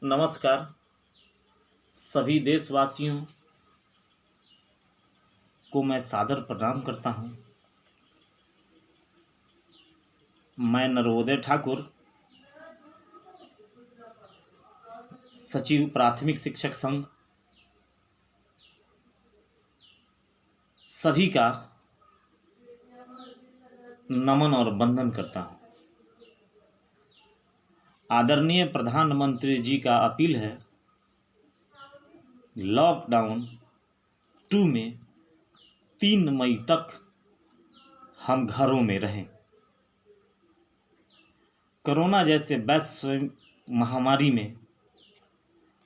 नमस्कार सभी देशवासियों को मैं सादर प्रणाम करता हूं। मैं नरोदय ठाकुर, सचिव प्राथमिक शिक्षक संघ, सभी का नमन और वंदन करता हूं। आदरणीय प्रधानमंत्री जी का अपील है, लॉकडाउन 2 में 3 मई तक हम घरों में रहें। कोरोना जैसे वैश्विक महामारी में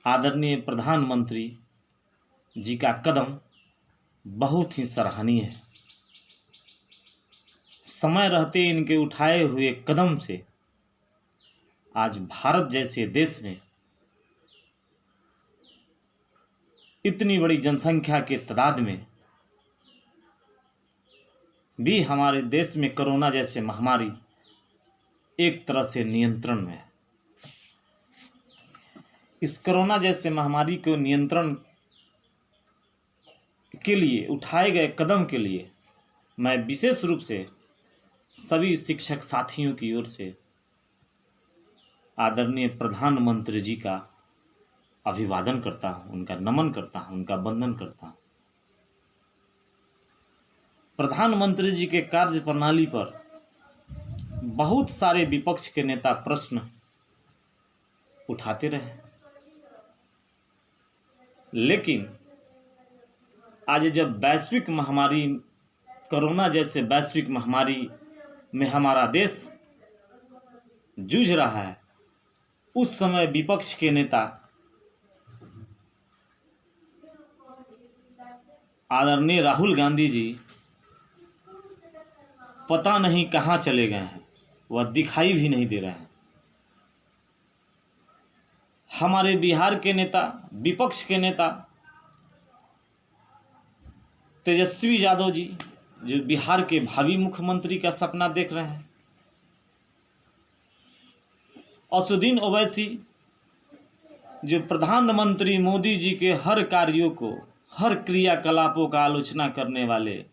आदरणीय प्रधानमंत्री जी का कदम बहुत ही सराहनीय है। समय रहते इनके उठाए हुए कदम से आज भारत जैसे देश में इतनी बड़ी जनसंख्या के तादाद में भी हमारे देश में कोरोना जैसे महामारी एक तरह से नियंत्रण में है। इस कोरोना जैसे महामारी को नियंत्रण के लिए उठाए गए कदम के लिए मैं विशेष रूप से सभी शिक्षक साथियों की ओर से आदरणीय प्रधानमंत्री जी का अभिवादन करता हूं, उनका नमन करता हूं, उनका वंदन करता हूं। प्रधानमंत्री जी के कार्य प्रणाली पर बहुत सारे विपक्ष के नेता प्रश्न उठाते रहे, लेकिन आज जब वैश्विक महामारी कोरोना जैसे वैश्विक महामारी में हमारा देश जूझ रहा है, उस समय विपक्ष के नेता आदरणीय राहुल गांधी जी पता नहीं कहां चले गए हैं, वह दिखाई भी नहीं दे रहे हैं। हमारे बिहार के नेता, विपक्ष के नेता तेजस्वी यादव जी, जो बिहार के भावी मुख्यमंत्री का सपना देख रहे हैं, असदुद्दीन ओवैसी, जो प्रधानमंत्री मोदी जी के हर कार्यों को, हर क्रियाकलापों का आलोचना करने वाले,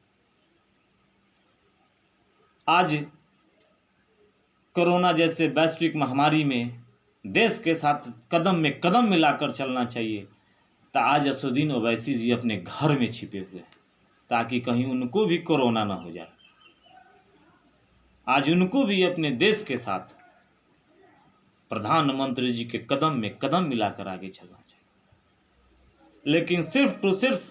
आज कोरोना जैसे वैश्विक महामारी में देश के साथ कदम में कदम मिलाकर चलना चाहिए, तो आज असदुद्दीन ओवैसी जी अपने घर में छिपे हुए हैं ताकि कहीं उनको भी कोरोना ना हो जाए। आज उनको भी अपने देश के साथ प्रधानमंत्री जी के कदम में कदम मिलाकर आगे चलना चाहिए। लेकिन सिर्फ तो सिर्फ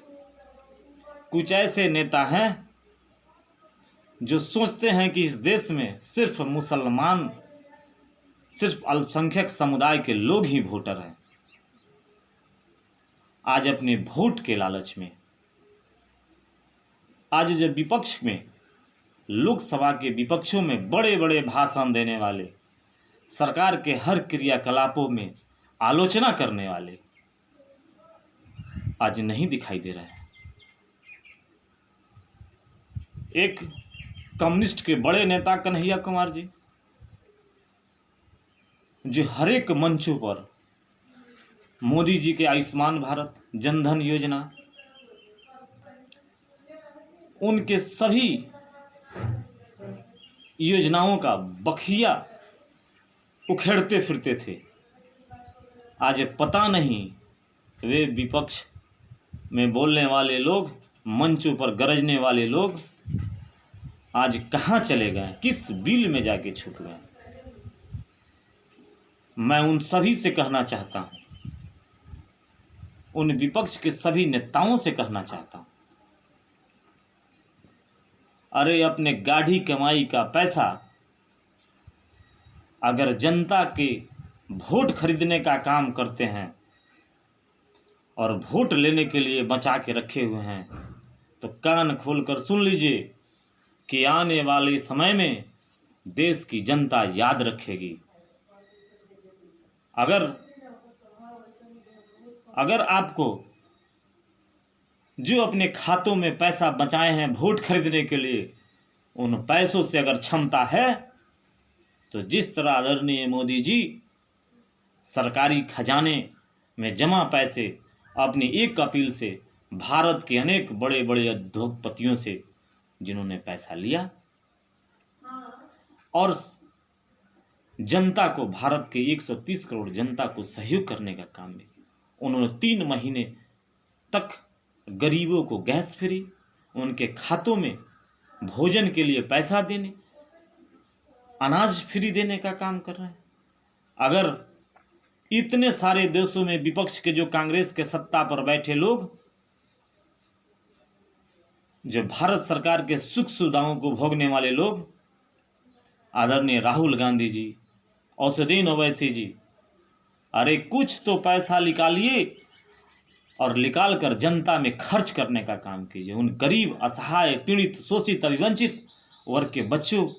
कुछ ऐसे नेता हैं जो सोचते हैं कि इस देश में सिर्फ मुसलमान, सिर्फ अल्पसंख्यक समुदाय के लोग ही वोटर हैं। आज अपने वोट के लालच में, आज जब विपक्ष में, लोकसभा के विपक्षों में बड़े बड़े भाषण देने वाले, सरकार के हर क्रियाकलापों में आलोचना करने वाले आज नहीं दिखाई दे रहे हैं। एक कम्युनिस्ट के बड़े नेता कन्हैया कुमार जी, जो हर एक मंचों पर मोदी जी के आयुष्मान भारत, जनधन योजना, उनके सभी योजनाओं का बखिया उखेड़ते फिरते थे। आज पता नहीं वे विपक्ष में बोलने वाले लोग, मंचों पर गरजने वाले लोग आज कहां चले गए, किस बिल में जाके छुप गए। मैं उन सभी से कहना चाहता हूं, उन विपक्ष के सभी नेताओं से कहना चाहता हूं, अरे अपने गाढ़ी कमाई का पैसा अगर जनता के वोट खरीदने का काम करते हैं और वोट लेने के लिए बचा के रखे हुए हैं, तो कान खोलकर सुन लीजिए कि आने वाले समय में देश की जनता याद रखेगी। अगर आपको जो अपने खातों में पैसा बचाए हैं वोट खरीदने के लिए, उन पैसों से अगर क्षमता है, तो जिस तरह आदरणीय मोदी जी सरकारी खजाने में जमा पैसे अपनी एक अपील से भारत के अनेक बड़े बड़े उद्योगपतियों से जिन्होंने पैसा लिया और जनता को, भारत के 130 करोड़ जनता को सहयोग करने का काम भी किया। उन्होंने 3 महीने तक गरीबों को गैस फ्री, उनके खातों में भोजन के लिए पैसा देने, अनाज फ्री देने का काम कर रहे हैं। अगर इतने सारे देशों में विपक्ष के, जो कांग्रेस के सत्ता पर बैठे लोग, जो भारत सरकार के सुख सुविधाओं को भोगने वाले लोग, आदरणीय राहुल गांधी जी, औषधीन ओवैसी जी, अरे कुछ तो पैसा निकालिए और निकाल कर जनता में खर्च करने का काम कीजिए। उन गरीब, असहाय, पीड़ित, शोषित, अभिवंचित वर्ग के बच्चों,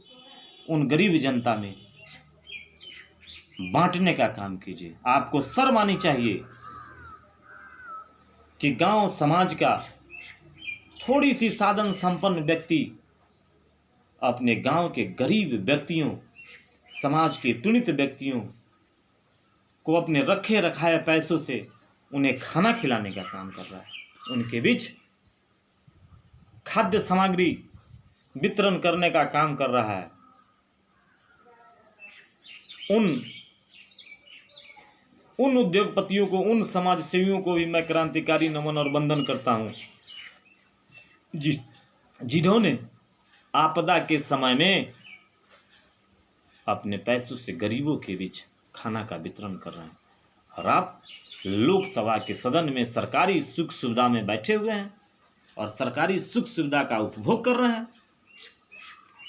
उन गरीब जनता में बांटने का काम कीजिए। आपको शर्म आनी चाहिए कि गांव समाज का थोड़ी सी साधन संपन्न व्यक्ति अपने गांव के गरीब व्यक्तियों, समाज के पीड़ित व्यक्तियों को अपने रखे रखाए पैसों से उन्हें खाना खिलाने का काम कर रहा है। उनके बीच खाद्य सामग्री वितरण करने का काम कर रहा है। उन उद्योगपतियों को, उन समाज सेवियों को भी मैं क्रांतिकारी नमन और वंदन करता हूं जिन्होंने आपदा के समय में अपने पैसों से गरीबों के बीच खाना का वितरण कर रहे हैं। और आप लोकसभा के सदन में सरकारी सुख सुविधा में बैठे हुए हैं और सरकारी सुख सुविधा का उपभोग कर रहे हैं,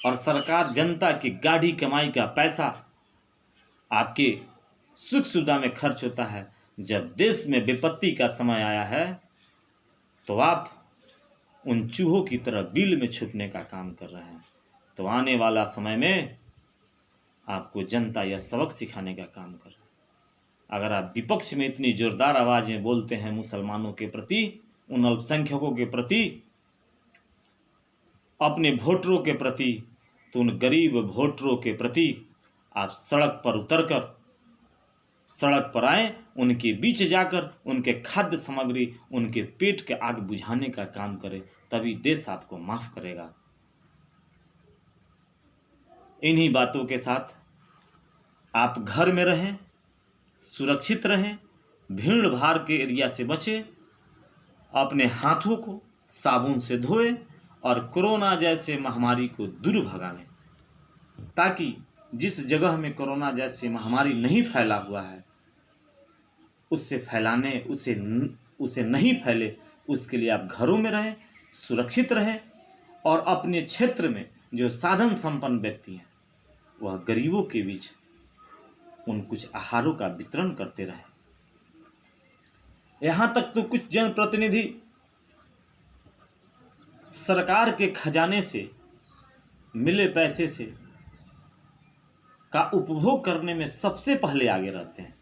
और सरकार जनता की गाढ़ी कमाई का पैसा आपके सुख सुविधा में खर्च होता है। जब देश में विपत्ति का समय आया है तो आप उन चूहों की तरह बिल में छुपने का काम कर रहे हैं। तो आने वाला समय में आपको जनता यह सबक सिखाने का काम कर रहा है। अगर आप विपक्ष में इतनी जोरदार आवाज में बोलते हैं मुसलमानों के प्रति, उन अल्पसंख्यकों के प्रति, अपने वोटरों के प्रति, तो उन गरीब वोटरों के प्रति आप सड़क पर उतरकर, सड़क पर आए, उनके बीच जाकर उनके खाद्य सामग्री, उनके पेट के आग बुझाने का काम करें, तभी देश आपको माफ करेगा। इन्हीं बातों के साथ आप घर में रहें, सुरक्षित रहें, भीड़ भाड़ के एरिया से बचें, अपने हाथों को साबुन से धोएं और कोरोना जैसे महामारी को दूर भगावें, ताकि जिस जगह में कोरोना जैसी महामारी नहीं फैला हुआ है उसे नहीं फैले, उसके लिए आप घरों में रहें, सुरक्षित रहें, और अपने क्षेत्र में जो साधन संपन्न व्यक्ति हैं वह गरीबों के बीच उन कुछ आहारों का वितरण करते रहें। यहाँ तक तो कुछ जनप्रतिनिधि सरकार के खजाने से मिले पैसे से का उपभोग करने में सबसे पहले आगे रहते हैं,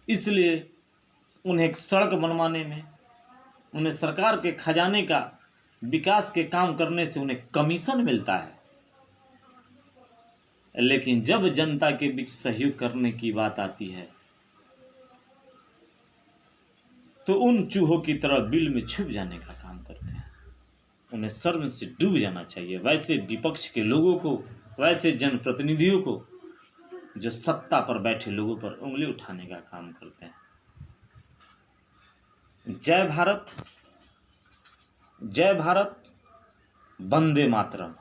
इसलिए उन्हें सड़क बनवाने में, उन्हें सरकार के खजाने का विकास के काम करने से उन्हें कमीशन मिलता है। लेकिन जब जनता के बीच सहयोग करने की बात आती है तो उन चूहों की तरह बिल में छुप जाने का काम करते हैं। उन्हें शर्म से डूब जाना चाहिए। वैसे विपक्ष के लोगों को, वैसे जनप्रतिनिधियों को जो सत्ता पर बैठे लोगों पर उंगली उठाने का काम करते हैं। जय भारत, जय भारत, वंदे मातरम।